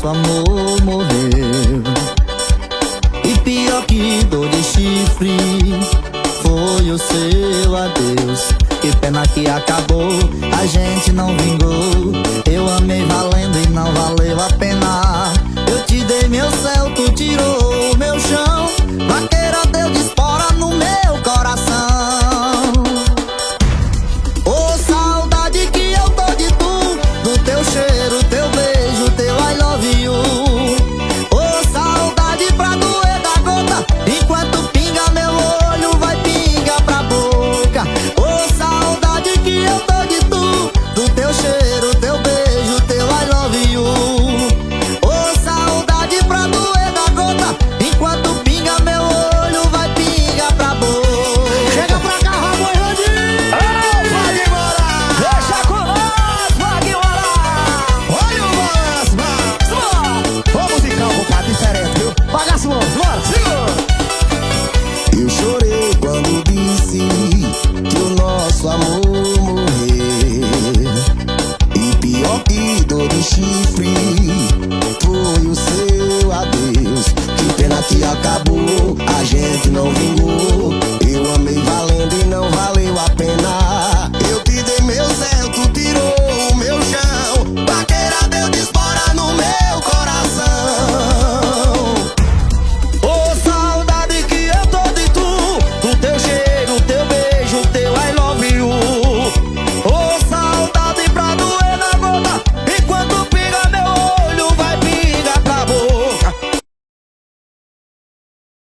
amor morreu. E pior que dor de chifre foi o seu adeus. Que pena que acabou, a gente não vingou. Eu amei valendo e não valeu a pena. Eu te dei meu céu, tu tirou o meu chão. Vaqueira